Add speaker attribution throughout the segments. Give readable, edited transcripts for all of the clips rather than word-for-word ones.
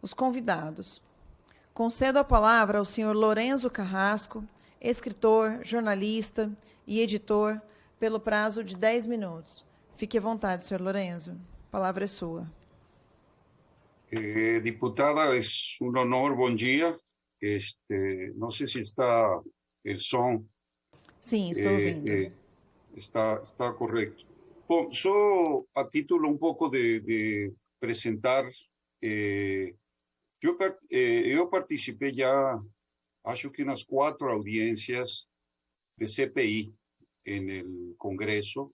Speaker 1: Os convidados. Concedo a palavra ao senhor Lorenzo Carrasco, escritor, jornalista e editor, pelo prazo de 10 minutos. Fique à vontade, senhor Lorenzo. A palavra é sua.
Speaker 2: Diputada, es un honor, buen día. No sé si está el son.
Speaker 1: Sim, estou ouvindo.
Speaker 2: Está correcto. Bom, só a título un poco de presentar, yo participé ya, acho que unas 4 audiencias de CPI en el Congreso.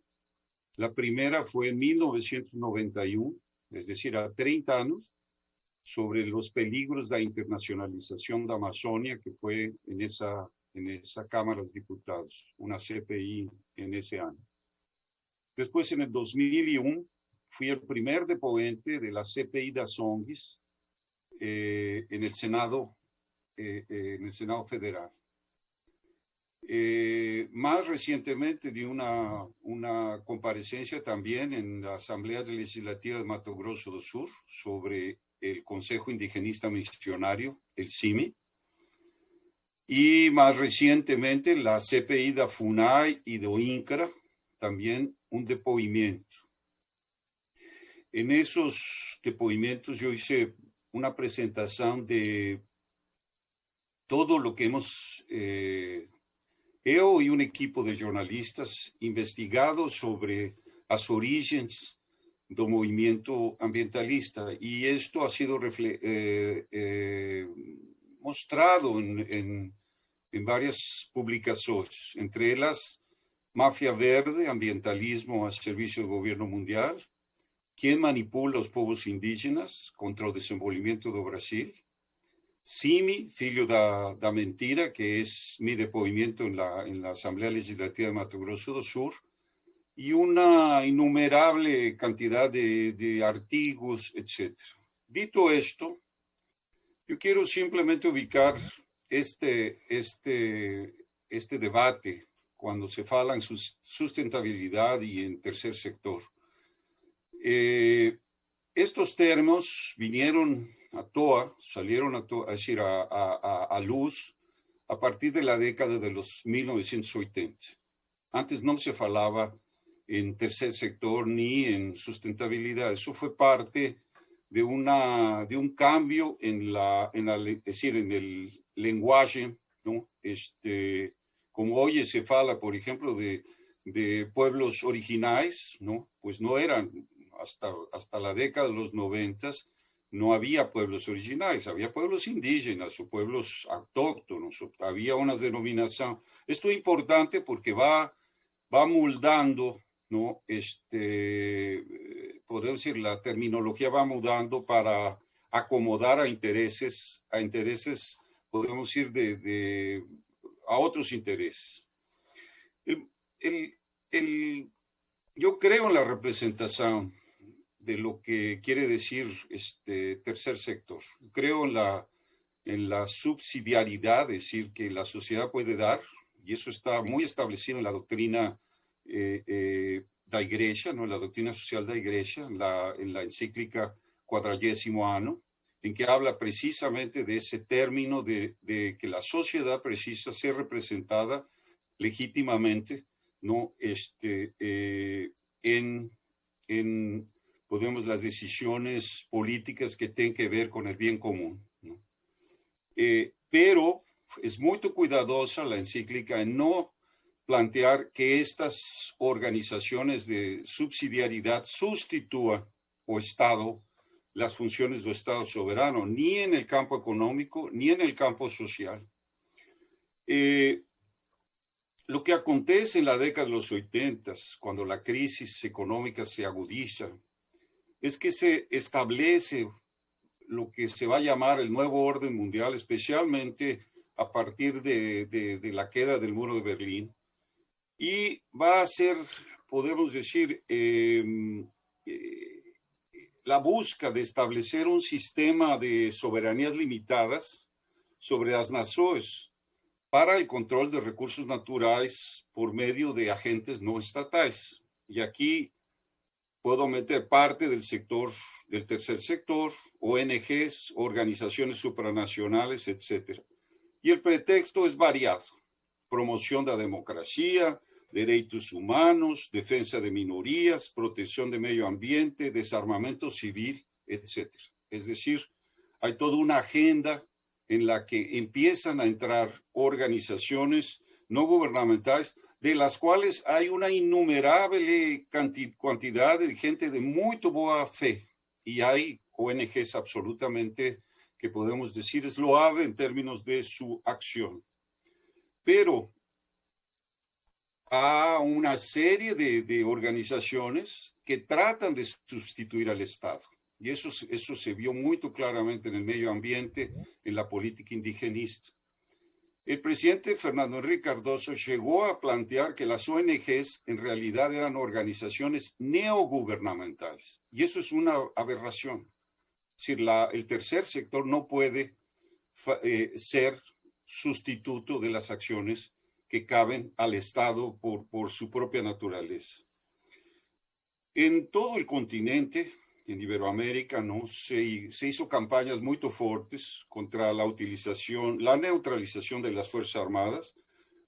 Speaker 2: La primera fue en 1991, es decir, a 30 años, sobre los peligros de la internacionalización de Amazonia, que fue en esa Cámara de Diputados, una CPI en ese año. Después, en el 2001, fui el primer depoente de la CPI de Azonguis en el Senado Federal. Más recientemente di una comparecencia también en la Asamblea Legislativa de Mato Grosso do Sur sobre el Consejo Indigenista Misionario, el CIMI, y más recientemente la CPI de FUNAI y de INCRA, también un depoimiento. En esos depoimientos yo hice una presentación de todo lo que yo y un equipo de jornalistas investigado sobre las orígenes del movimiento ambientalista, y esto ha sido mostrado en varias publicaciones, entre ellas Mafia Verde, ambientalismo a servicio del gobierno mundial, quién manipula los pueblos indígenas contra el desenvolvimiento de Brasil, CIMI, filho da mentira, que es mi depoimiento en la Asamblea Legislativa de Mato Grosso do Sur, y una innumerable cantidad de artículos, etc. Dicho esto, yo quiero simplemente ubicar este debate cuando se habla en sustentabilidad y en tercer sector. Estos términos vinieron salieron a luz a partir de la década de los 1980. Antes no se hablaba en tercer sector ni en sustentabilidad. Eso fue parte de un cambio en el lenguaje, ¿no? Como hoy se habla, por ejemplo, de pueblos originales, ¿no? Pues no eran, hasta la década de los 90, no había pueblos originales, había pueblos indígenas o pueblos autóctonos, había una denominación. Esto es importante porque va moldando, ¿no? Podemos decir, la terminología va mudando para acomodar a intereses, podemos decir, a otros intereses. Yo creo en la representación de lo que quiere decir tercer sector. Creo en la subsidiariedad, es decir, que la sociedad puede dar, y eso está muy establecido en la doctrina da Iglesia, ¿no? La doctrina social da Iglesia, en la encíclica 40º Ano, en que habla precisamente de ese término de que la sociedad precisa ser representada legítimamente, ¿no? Podemos, las decisiones políticas que tienen que ver con el bien común, ¿no? Pero es muy cuidadosa la encíclica en no plantear que estas organizaciones de subsidiariedad sustituyan o Estado, las funciones del Estado soberano, ni en el campo económico, ni en el campo social. Lo que acontece en la década de los 80, cuando la crisis económica se agudiza, es que se establece lo que se va a llamar el nuevo orden mundial, especialmente a partir de la queda del muro de Berlín, y va a ser, podemos decir, la búsqueda de establecer un sistema de soberanías limitadas sobre las naciones para el control de recursos naturales por medio de agentes no estatales. Y aquí puedo meter parte del sector, del tercer sector, ONGs, organizaciones supranacionales, etc. Y el pretexto es variado: promoción de la democracia, derechos humanos, defensa de minorías, protección de medio ambiente, desarmamento civil, etc. Es decir, hay toda una agenda en la que empiezan a entrar organizaciones no gubernamentales, de las cuales hay una innumerable cantidad de gente de muy buena fe, y hay ONGs absolutamente que podemos decir es loable en términos de su acción. Pero a una serie de organizaciones que tratan de sustituir al Estado. Y eso se vio muy claramente en el medio ambiente, en la política indigenista. El presidente Fernando Henrique Cardoso llegó a plantear que las ONGs en realidad eran organizaciones neogubernamentales. Y eso es una aberración. Es decir, el tercer sector no puede ser sustituto de las acciones que caben al Estado por su propia naturaleza. En todo el continente, en Iberoamérica, ¿no? se hizo campañas muy fuertes contra la neutralización de las Fuerzas Armadas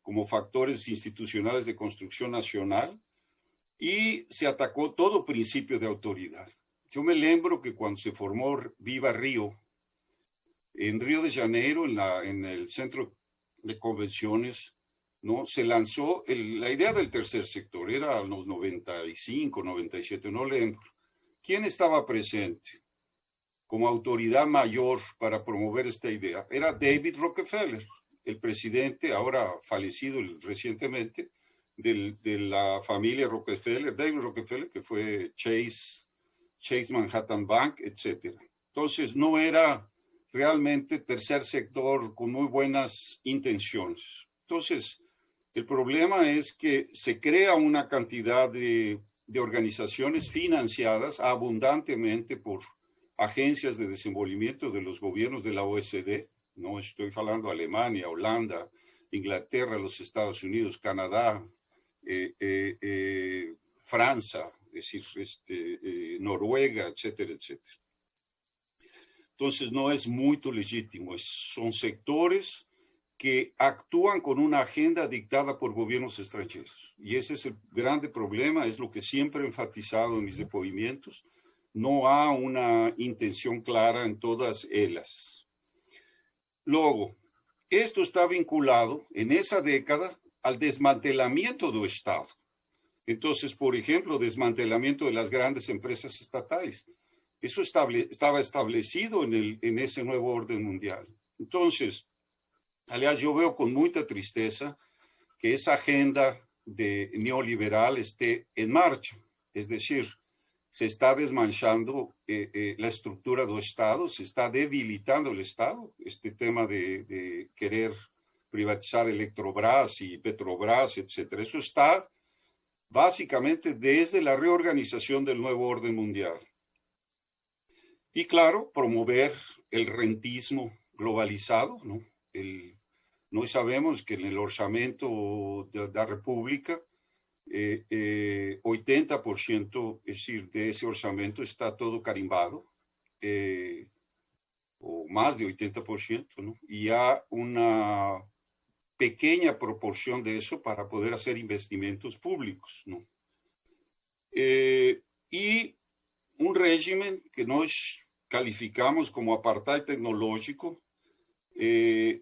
Speaker 2: como factores institucionales de construcción nacional, y se atacó todo principio de autoridad. Yo me lembro que cuando se formó Viva Río, en Río de Janeiro, en el centro de convenciones, ¿no? Se lanzó la idea del tercer sector, era en los 95, 97, no lembro. ¿Quién estaba presente como autoridad mayor para promover esta idea? Era David Rockefeller, el presidente, ahora fallecido recientemente, de la familia Rockefeller, David Rockefeller, que fue Chase Manhattan Bank, etc. Entonces, no era realmente tercer sector con muy buenas intenciones. Entonces, el problema es que se crea una cantidad de organizaciones financiadas abundantemente por agencias de desenvolvimiento de los gobiernos de la OECD. No estoy hablando de Alemania, Holanda, Inglaterra, los Estados Unidos, Canadá, Francia, es decir, Noruega, etcétera, etcétera. Entonces no es muy legítimo, son sectores que actúan con una agenda dictada por gobiernos extranjeros. Y ese es el grande problema, es lo que siempre he enfatizado en mis depoimientos. No hay una intención clara en todas ellas. Luego, esto está vinculado en esa década al desmantelamiento del Estado. Entonces, por ejemplo, desmantelamiento de las grandes empresas estatales. Eso estaba establecido en ese nuevo orden mundial. Entonces, aliás, yo veo con mucha tristeza que esa agenda neoliberal esté en marcha. Es decir, se está desmanchando la estructura del Estado, se está debilitando el Estado. Este tema de querer privatizar Electrobras y Petrobras, etc. Eso está básicamente desde la reorganización del nuevo orden mundial. Y claro, promover el rentismo globalizado, ¿no? Nós sabemos que en el orçamento de la República, 80%, es decir, de ese orçamento está todo carimbado, o más de 80%, ¿no? Y hay una pequeña proporción de eso para poder hacer investimentos públicos, ¿no? Y un régimen que nos calificamos como apartheid tecnológico,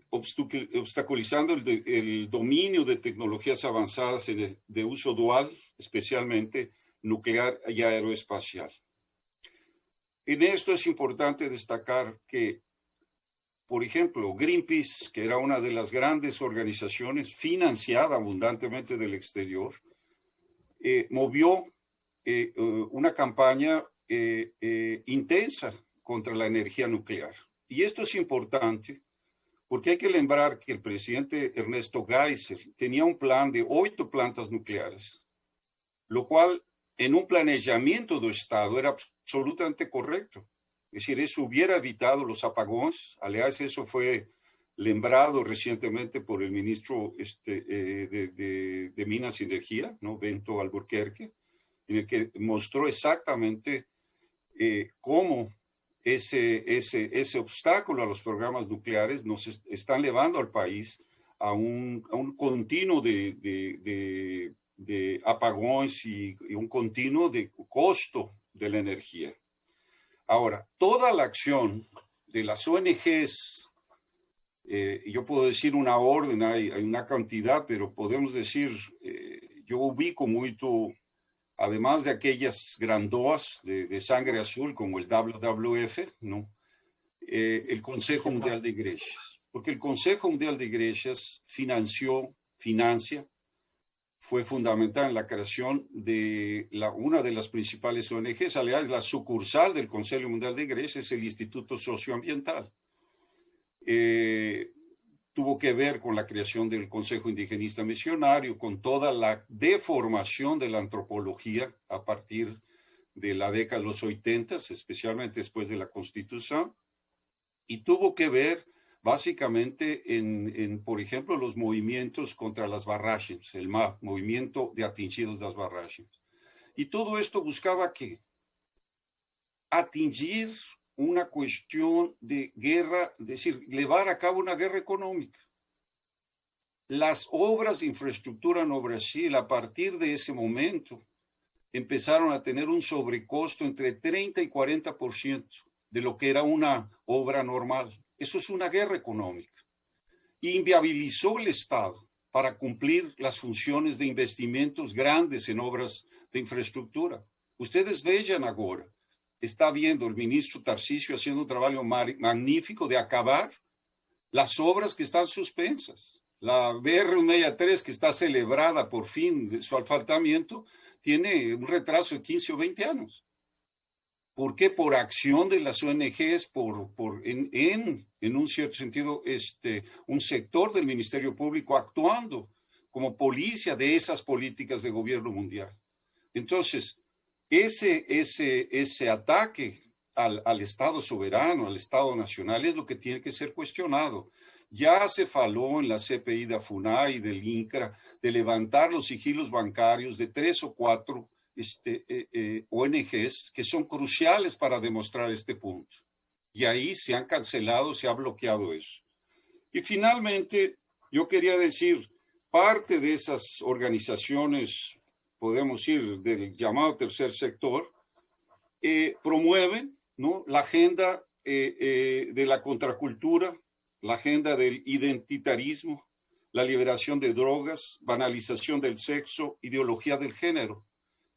Speaker 2: obstaculizando el dominio de tecnologías avanzadas de uso dual, especialmente nuclear y aeroespacial. En esto es importante destacar que, por ejemplo, Greenpeace, que era una de las grandes organizaciones financiada abundantemente del exterior, movió una campaña intensa contra la energía nuclear. Y esto es importante porque hay que lembrar que el presidente Ernesto Geisel tenía un plan de 8 plantas nucleares, lo cual en un planeamiento del Estado era absolutamente correcto. Es decir, eso hubiera evitado los apagones. Aliás, eso fue lembrado recientemente por el ministro de Minas y Energía, ¿no? Bento Albuquerque, en el que mostró exactamente cómo ese obstáculo a los programas nucleares nos están llevando al país a un continuo de apagones y un continuo de costo de la energía. Ahora, toda la acción de las ONGs, yo puedo decir una orden, hay una cantidad, pero podemos decir, yo ubico mucho, además de aquellas grandoas de sangre azul como el WWF, ¿no? El Consejo Mundial de Iglesias, porque el Consejo Mundial de Iglesias financia, fue fundamental en la creación de una de las principales ONGs, la sucursal del Consejo Mundial de Iglesias es el Instituto Socioambiental. Tuvo que ver con la creación del Consejo Indigenista Misionario, con toda la deformación de la antropología a partir de la década de los 80, especialmente después de la Constitución, y tuvo que ver básicamente por ejemplo, los movimientos contra las barragens, el movimiento de atingidos de las barragens. Y todo esto buscaba ¿qué? Atingir una cuestión de guerra, es decir, llevar a cabo una guerra económica. Las obras de infraestructura en Brasil, a partir de ese momento, empezaron a tener un sobrecosto entre 30 y 40% de lo que era una obra normal. Eso es una guerra económica. Y inviabilizó el Estado para cumplir las funciones de investimentos grandes en obras de infraestructura. Ustedes vean ahora, está viendo el ministro Tarcísio haciendo un trabajo magnífico de acabar las obras que están suspensas. La BR-163, que está celebrada por fin de su asfaltamiento, tiene un retraso de 15 o 20 años. ¿Por qué? Por acción de las ONGs, en un cierto sentido, un sector del Ministerio Público actuando como policía de esas políticas de gobierno mundial. Entonces, ese ataque al Estado soberano, al Estado nacional, es lo que tiene que ser cuestionado. Ya se faló en la CPI de FUNAI y del INCRA de levantar los sigilos bancarios de 3 o 4 ONGs que son cruciales para demostrar este punto. Y ahí se han cancelado, se ha bloqueado eso. Y finalmente, yo quería decir, parte de esas organizaciones, podemos ir del llamado tercer sector, promueven, ¿no?, la agenda de la contracultura, la agenda del identitarismo, la liberación de drogas, banalización del sexo, ideología del género.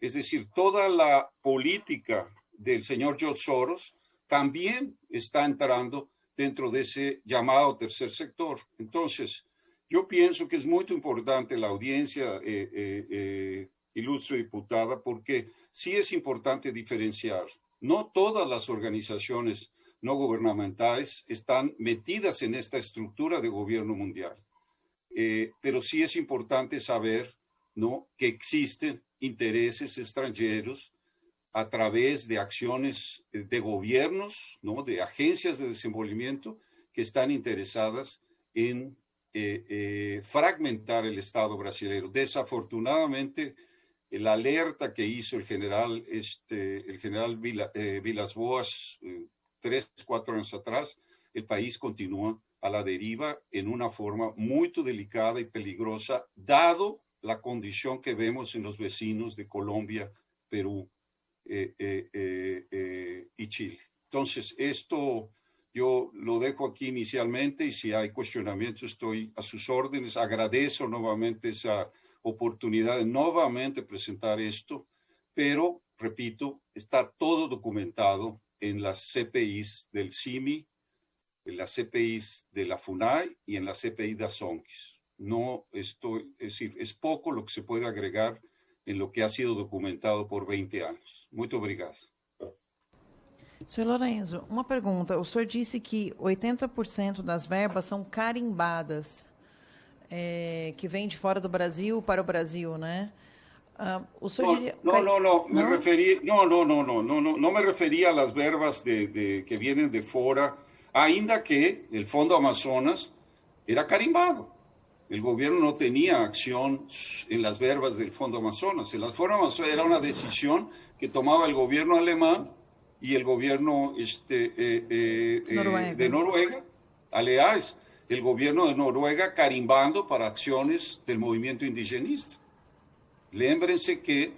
Speaker 2: Es decir, toda la política del señor George Soros también está entrando dentro de ese llamado tercer sector. Entonces, yo pienso que es muy importante la audiencia, ilustre diputada, porque sí es importante diferenciar. No todas las organizaciones no gubernamentales están metidas en esta estructura de gobierno mundial. Pero sí es importante saber, ¿no?, que existen intereses extranjeros a través de acciones de gobiernos, ¿no?, de agencias de desenvolvimiento que están interesadas en fragmentar el Estado brasileño. Desafortunadamente, la alerta que hizo el general Vilas Boas 3, 4 años atrás, el país continúa a la deriva en una forma muy delicada y peligrosa, dado la condición que vemos en los vecinos de Colombia, Perú y Chile. Entonces, esto yo lo dejo aquí inicialmente y si hay cuestionamientos estoy a sus órdenes. Agradezco nuevamente esa oportunidad de nuevamente presentar esto, pero, repito, está todo documentado en las CPIs del CIMI, en las CPIs de la FUNAI y en la CPI de Asonquis. No estoy, es decir, es poco lo que se puede agregar en lo que ha sido documentado por 20 anos. Muito obrigado.
Speaker 1: Senhor Lorenzo, uma pergunta. O senhor disse que 80% das verbas são carimbadas, que vêm de fora do Brasil para o Brasil, né? O senhor diria...
Speaker 2: No, me referí, no me refería a las verbas que vienen de fora, ainda que el Fondo Amazonas era carimbado. El gobierno no tenía acción en las verbas del Fondo Amazonas. El Fondo Amazonas era una decisión que tomaba el gobierno alemán y el gobierno de Noruega, aliás, el gobierno de Noruega carimbando para acciones del movimiento indigenista. Lémbrense que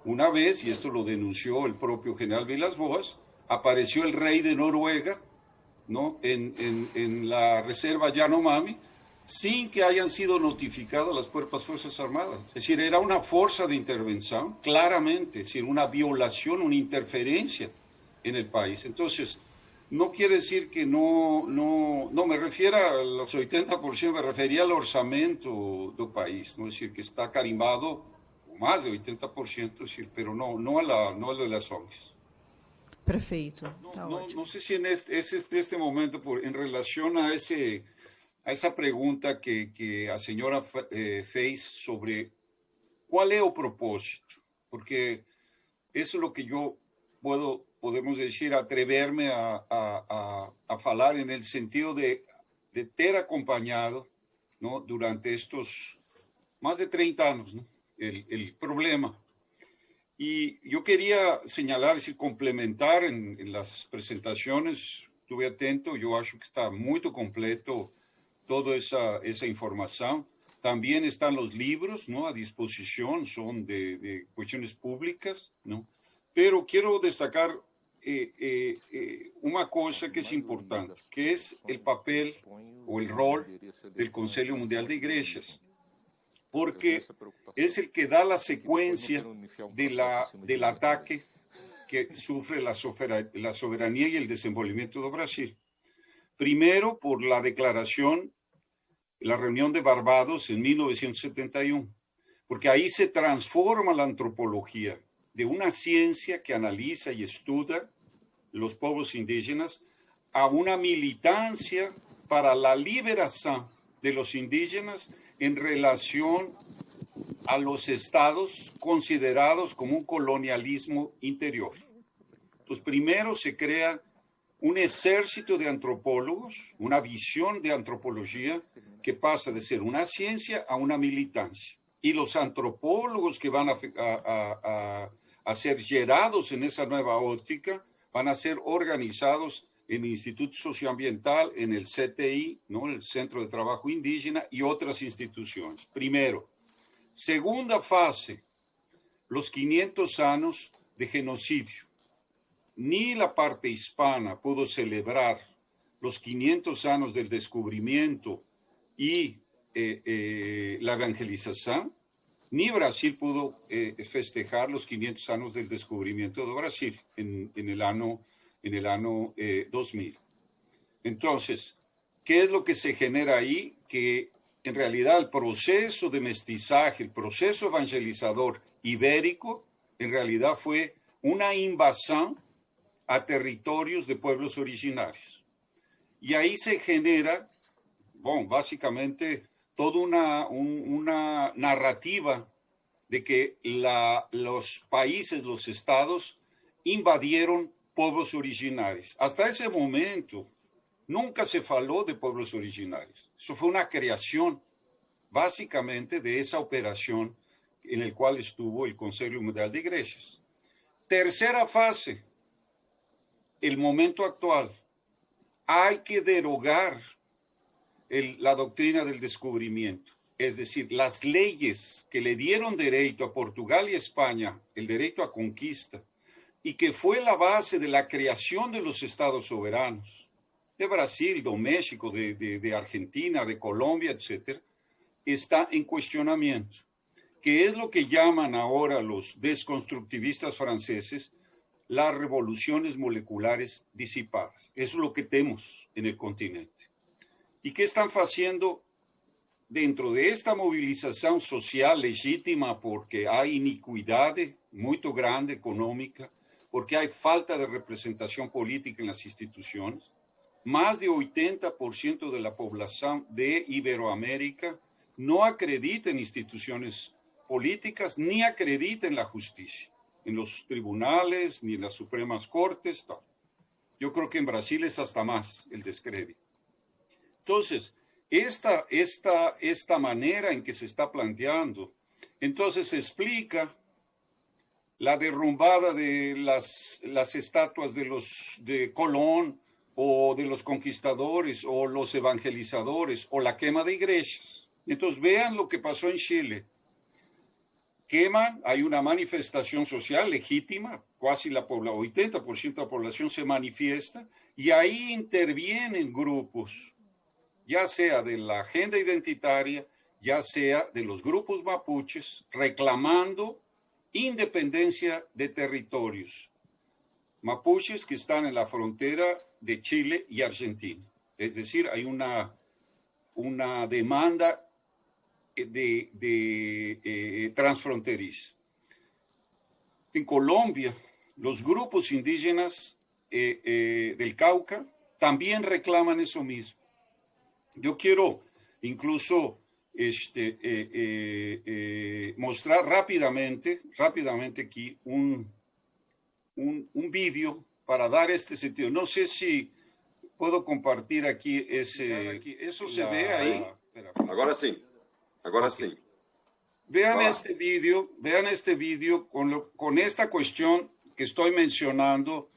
Speaker 2: una vez, y esto lo denunció el propio general Vilas-Boas, apareció el rey de Noruega, ¿no?, en la reserva Yanomami, sin que hayan sido notificadas las propias Fuerzas Armadas. Es decir, era una fuerza de intervención, claramente, es decir, una violación, una interferencia en el país. Entonces, no quiere decir que no me refiero a los 80%, me refería al orçamento del país, ¿no? Es decir, que está carimbado más de 80%, es decir, pero no a de las ONGs.
Speaker 1: Perfeito.
Speaker 2: No sé si en este momento, en relación a esa pregunta que a señora fez sobre cuál es el propósito, porque eso es lo que yo podemos decir, atreverme a falar en el sentido de ter acompañado, ¿no?, durante estos más de 30 años, ¿no?, el problema. Y yo quería señalar, es decir, complementar en las presentaciones, estuve atento, yo acho que está muy completo toda esa información. También están los libros, ¿no?, a disposición, son de cuestiones públicas, ¿no? Pero quiero destacar una cosa que es importante, que es el papel o el rol del Consejo Mundial de Iglesias, porque es el que da la secuencia del ataque que sufre la soberanía y el desenvolvimiento de Brasil. Primero, por la declaración, la reunión de Barbados en 1971, porque ahí se transforma la antropología de una ciencia que analiza y estudia los pueblos indígenas a una militancia para la liberación de los indígenas en relación a los estados considerados como un colonialismo interior. Entonces, primero se crea un ejército de antropólogos, una visión de antropología que pasa de ser una ciencia a una militancia. Y los antropólogos que van a ser gerados en esa nueva óptica van a ser organizados en el Instituto Socioambiental, en el CTI, ¿no?, el Centro de Trabajo Indígena, y otras instituciones. Primero. Segunda fase, los 500 años de genocidio. Ni la parte hispana pudo celebrar los 500 años del descubrimiento y la evangelización, ni Brasil pudo festejar los 500 años del descubrimiento de Brasil en el año 2000. Entonces, ¿qué es lo que se genera ahí? Que en realidad el proceso de mestizaje, el proceso evangelizador ibérico, en realidad fue una invasión a territorios de pueblos originarios. Y ahí se genera, básicamente, toda una narrativa de que los países, los estados, invadieron pueblos originarios. Hasta ese momento, nunca se habló de pueblos originarios. Eso fue una creación, básicamente, de esa operación en la cual estuvo el Consejo Mundial de Iglesias. Tercera fase, el momento actual. Hay que derogar la doctrina del descubrimiento. Es decir, las leyes que le dieron derecho a Portugal y España, el derecho a conquista, y que fue la base de la creación de los estados soberanos, de Brasil, de México, de Argentina, de Colombia, etc., está en cuestionamiento, que es lo que llaman ahora los desconstructivistas franceses las revoluciones moleculares disipadas. Eso es lo que tenemos en el continente. ¿Y qué están haciendo dentro de esta movilización social legítima? Porque hay iniquidad muy grande económica, porque hay falta de representación política en las instituciones. Más de 80% de la población de Iberoamérica no acredita en instituciones políticas ni acredita en la justicia, en los tribunales, ni en las Supremas Cortes. No. Yo creo que en Brasil es hasta más el descrédito. Entonces, esta manera en que se está planteando, entonces explica la derrumbada de las estatuas de Colón o de los conquistadores o los evangelizadores o la quema de iglesias. Entonces vean lo que pasó en Chile. Queman, hay una manifestación social legítima, casi la 80% de la población se manifiesta y ahí intervienen grupos, ya sea de la agenda identitaria, ya sea de los grupos mapuches, reclamando independencia de territorios. Mapuches que están en la frontera de Chile y Argentina. Es decir, hay una demanda transfronteriza. En Colombia, los grupos indígenas del Cauca también reclaman eso mismo. Yo quiero incluso mostrar rápidamente aquí un vídeo para dar este sentido. No sé si puedo compartir aquí eso se ve ahí.
Speaker 3: Agora sim, agora sim.
Speaker 2: Vean este vídeo con esta cuestión que estoy mencionando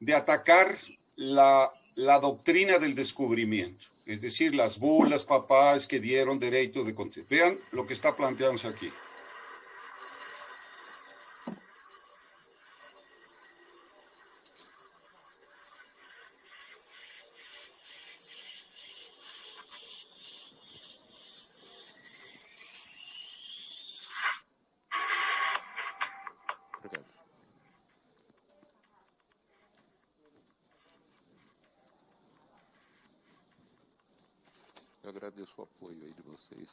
Speaker 2: de atacar la doctrina del descubrimiento, es decir, las bulas papás que dieron derecho de contenido. Vean lo que está planteándose aquí.
Speaker 4: Eu agradeço o apoio aí de vocês.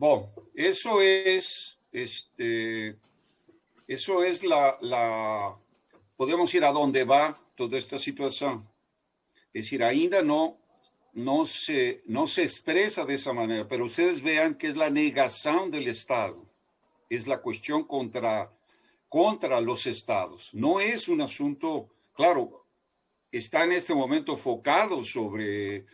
Speaker 2: Bueno, eso es podemos ir a dónde va toda esta situación. Es decir, ainda no se expresa de esa manera, pero ustedes vean que es la negación del Estado, es la cuestión contra los estados. No es un asunto, claro, está en este momento focado sobre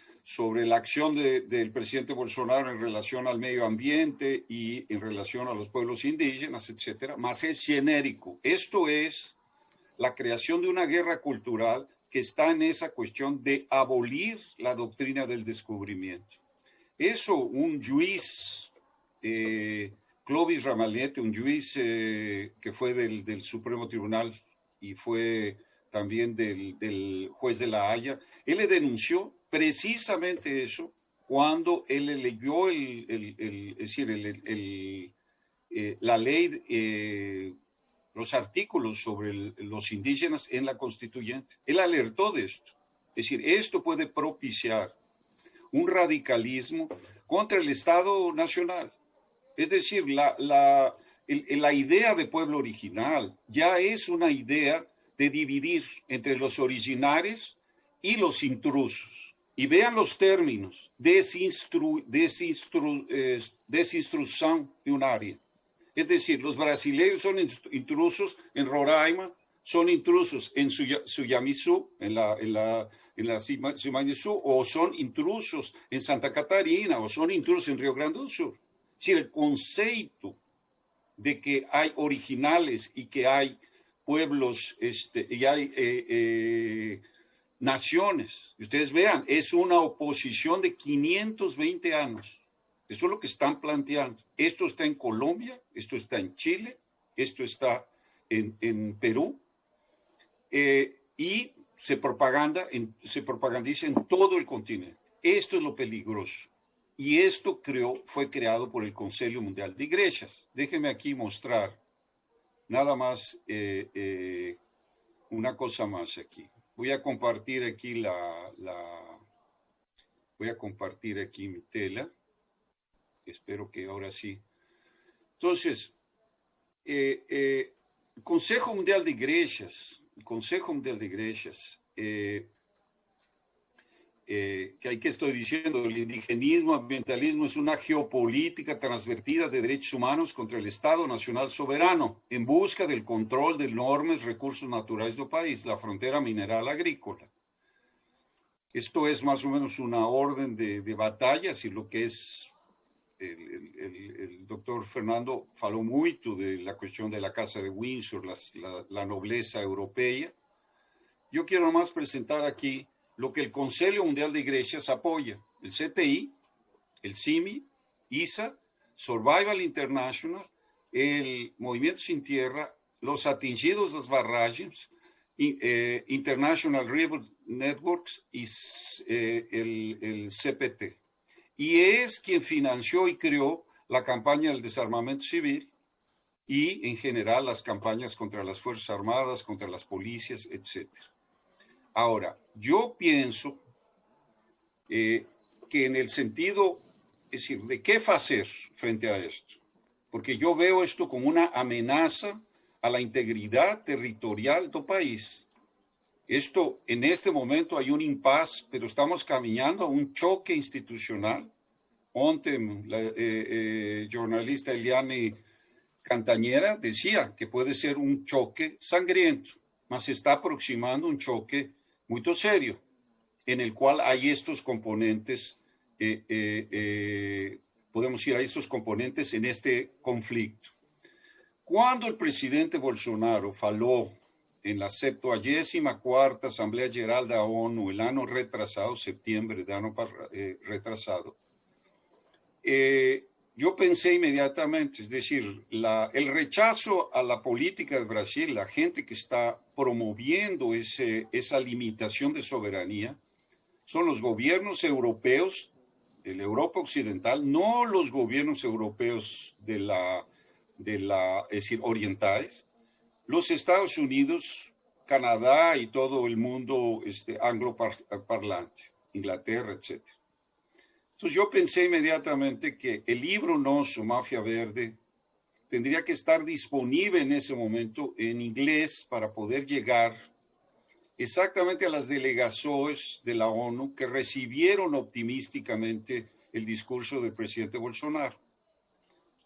Speaker 2: la acción del presidente Bolsonaro en relación al medio ambiente y en relación a los pueblos indígenas, etcétera, más es genérico. Esto es la creación de una guerra cultural que está en esa cuestión de abolir la doctrina del descubrimiento. Eso, un juez, Clovis Ramalete, un juez que fue del Supremo Tribunal y fue también del juez de La Haya, él le denunció precisamente eso cuando él leyó la ley, los artículos sobre los indígenas en la constituyente. Él alertó de esto. Es decir, esto puede propiciar un radicalismo contra el Estado Nacional. Es decir, la idea de pueblo original ya es una idea de dividir entre los originarios y los intrusos. y vean los términos: desinstrucción de un área. Es decir, los brasileños son intrusos en Roraima, son intrusos en Suyamisú, en la Simanisú, o son intrusos en Santa Catarina, o son intrusos en Río Grande do Sul. Si el concepto de que hay originales y que hay pueblos y hay naciones, ustedes vean, es una oposición de 520 años. Eso es lo que están planteando. Esto está en Colombia, esto está en Chile, esto está en Perú, y se propagandiza en todo el continente. Esto es lo peligroso. Y esto fue creado por el Consejo Mundial de Iglesias. Déjenme aquí mostrar nada más una cosa más aquí. Voy a compartir aquí voy a compartir aquí mi tela. Espero que ahora sí. Entonces, el Consejo Mundial de Iglesias, que ahí que estoy diciendo, el indigenismo, ambientalismo es una geopolítica transvertida de derechos humanos contra el Estado Nacional soberano en busca del control de enormes recursos naturales del país, la frontera mineral agrícola. Esto es más o menos una orden de batallas, y lo que es el doctor Fernando faló mucho de la cuestión de la Casa de Windsor, la nobleza europea. Yo quiero nomás presentar aquí lo que el Consejo Mundial de Iglesias apoya: el CTI, el CIMI, ISA, Survival International, el Movimiento Sin Tierra, los Atingidos de las Barragens, International River Networks y el CPT. Y es quien financió y creó la campaña del desarmamento civil y, en general, las campañas contra las Fuerzas Armadas, contra las policías, etc. Ahora, yo pienso que en el sentido, es decir, de qué hacer frente a esto, porque yo veo esto como una amenaza a la integridad territorial del país. Esto, en este momento hay un impasse, pero estamos caminando a un choque institucional. Ontem, la jornalista Eliane Cantañera decía que puede ser un choque sangriento, mas se está aproximando un choque muy serio, en el cual hay estos componentes, podemos ir a estos componentes en este conflicto. Cuando el presidente Bolsonaro faló en la 74ª Asamblea General de la ONU, el año retrasado, septiembre del año retrasado, yo pensé inmediatamente, es decir, el rechazo a la política de Brasil, la gente que está promoviendo esa limitación de soberanía, son los gobiernos europeos de la Europa Occidental, no los gobiernos europeos es decir, orientales, los Estados Unidos, Canadá y todo el mundo angloparlante, Inglaterra, etc. Entonces yo pensé inmediatamente que el libro Nosso, Mafia Verde, tendría que estar disponible en ese momento en inglés para poder llegar exactamente a las delegaciones de la ONU que recibieron optimísticamente el discurso del presidente Bolsonaro.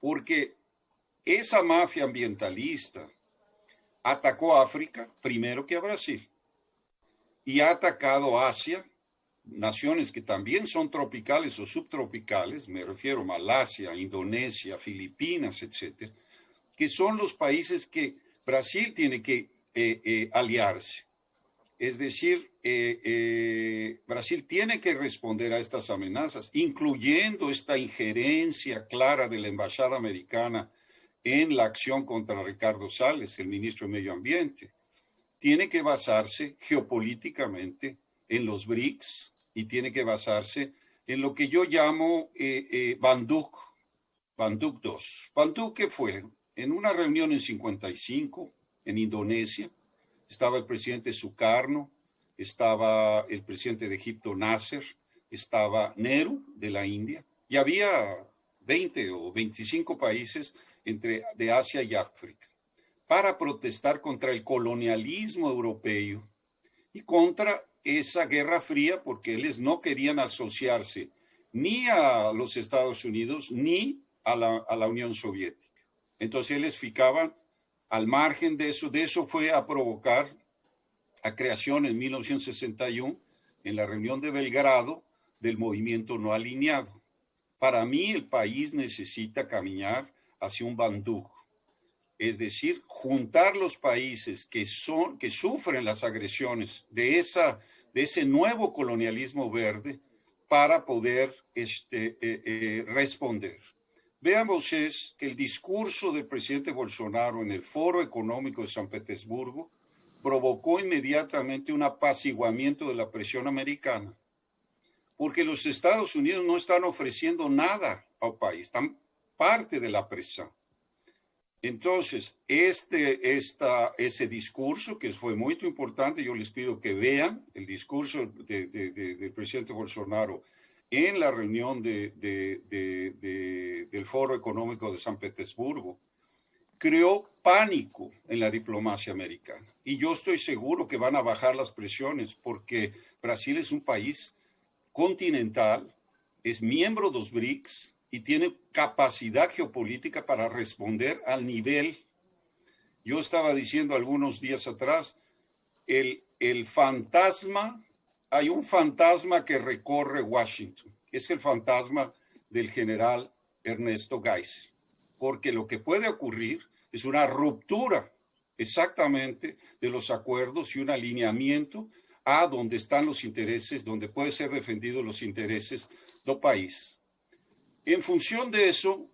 Speaker 2: Porque esa mafia ambientalista atacó a África primero que a Brasil y ha atacado a Asia, naciones que también son tropicales o subtropicales, me refiero a Malasia, Indonesia, Filipinas, etcétera, que son los países que Brasil tiene que aliarse. Es decir, Brasil tiene que responder a estas amenazas, incluyendo esta injerencia clara de la Embajada Americana en la acción contra Ricardo Salles, el ministro de Medio Ambiente. Tiene que basarse geopolíticamente en los BRICS y tiene que basarse en lo que yo llamo Bandung 2. Bandung, ¿qué fue? En una reunión en 55 en Indonesia, estaba el presidente Sukarno, estaba el presidente de Egipto Nasser, estaba Nehru de la India, y había 20 o 25 países de Asia y África, para protestar contra el colonialismo europeo y contra esa Guerra Fría porque ellos no querían asociarse ni a los Estados Unidos ni a la Unión Soviética. Entonces ellos ficaban al margen de eso. De eso fue a provocar a creación en 1961, en la reunión de Belgrado, del movimiento no alineado. Para mí el país necesita caminar hacia un Bandung, es decir, juntar los países que sufren las agresiones de ese nuevo colonialismo verde para poder responder. Vean ustedes que el discurso del presidente Bolsonaro en el Foro Económico de San Petersburgo provocó inmediatamente un apaciguamiento de la presión americana, porque los Estados Unidos no están ofreciendo nada al país, están parte de la presión. Entonces, ese discurso, que fue muy importante, yo les pido que vean el discurso del presidente Bolsonaro en la reunión del Foro Económico de San Petersburgo, creó pánico en la diplomacia americana. Y yo estoy seguro que van a bajar las presiones porque Brasil es un país continental, es miembro de los BRICS y tiene capacidad geopolítica para responder al nivel. Yo estaba diciendo algunos días atrás, el fantasma, hay un fantasma que recorre Washington, es el fantasma del general Ernesto Geisel, porque lo que puede ocurrir es una ruptura exactamente de los acuerdos y un alineamiento a donde están los intereses, donde pueden ser defendidos los intereses del país. En función de eso,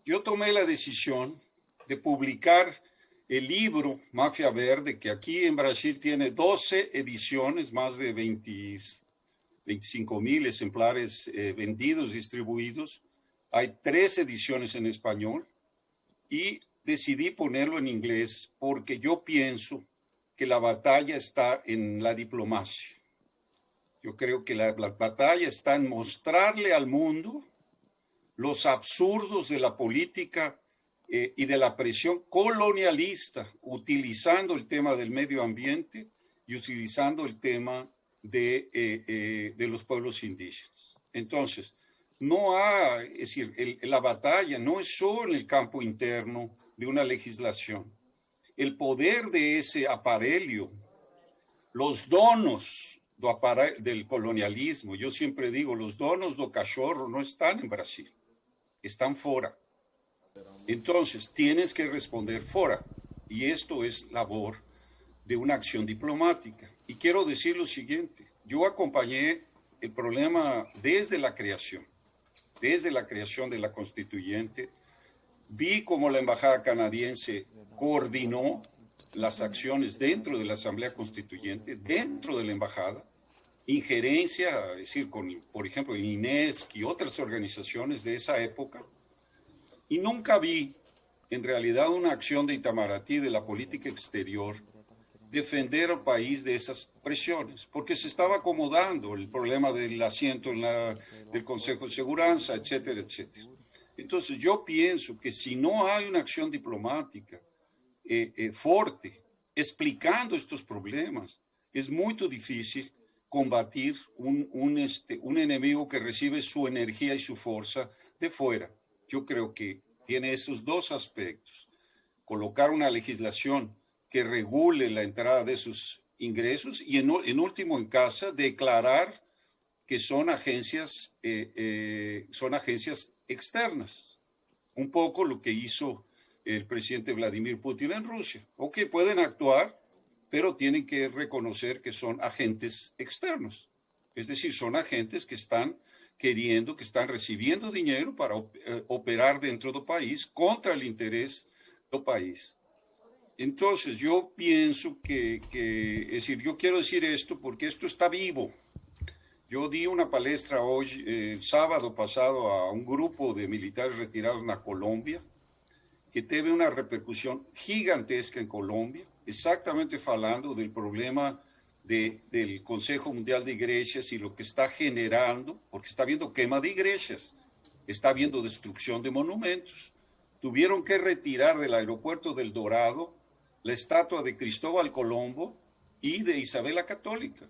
Speaker 2: yo tomé la decisión de publicar el libro Mafia Verde, que aquí en Brasil tiene 12 ediciones, más de 25,000 ejemplares vendidos, distribuidos. Hay 3 ediciones en español y decidí ponerlo en inglés porque yo pienso que la batalla está en la diplomacia. Yo creo que la batalla está en mostrarle al mundo los absurdos de la política y de la presión colonialista, utilizando el tema del medio ambiente y utilizando el tema de los pueblos indígenas. Entonces, es decir, la batalla no es solo en el campo interno de una legislación. El poder de ese aparelho, los donos del colonialismo, yo siempre digo, los donos do cachorro no están en Brasil, están fuera. Entonces, tienes que responder fuera. Y esto es labor de una acción diplomática. Y quiero decir lo siguiente, yo acompañé el problema desde la creación de la constituyente. Vi cómo la embajada canadiense coordinó las acciones dentro de la Asamblea Constituyente, dentro de la embajada, injerencia, es decir, por ejemplo, el INESC y otras organizaciones de esa época, y nunca vi en realidad una acción de Itamaraty, de la política exterior, defender al país de esas presiones, porque se estaba acomodando el problema del asiento del Consejo de Seguridad, etcétera, etcétera. Entonces yo pienso que si no hay una acción diplomática fuerte, explicando estos problemas, es muy difícil combatir un enemigo que recibe su energía y su fuerza de fuera. Yo creo que tiene esos 2 aspectos. Colocar una legislación que regule la entrada de sus ingresos y en último en casa declarar que son agencias externas. Un poco lo que hizo el presidente Vladimir Putin en Rusia. Ok, pueden actuar, pero tienen que reconocer que son agentes externos. Es decir, son agentes que están recibiendo dinero para operar dentro del país contra el interés del país. Entonces, yo pienso es decir, yo quiero decir esto porque esto está vivo. Yo di una palestra hoy, el sábado pasado, a un grupo de militares retirados en Colombia, que tiene una repercusión gigantesca en Colombia, exactamente hablando del problema del Consejo Mundial de Iglesias y lo que está generando, porque está habiendo quema de iglesias, está habiendo destrucción de monumentos. Tuvieron que retirar del aeropuerto del Dorado la estatua de Cristóbal Colombo y de Isabel la Católica.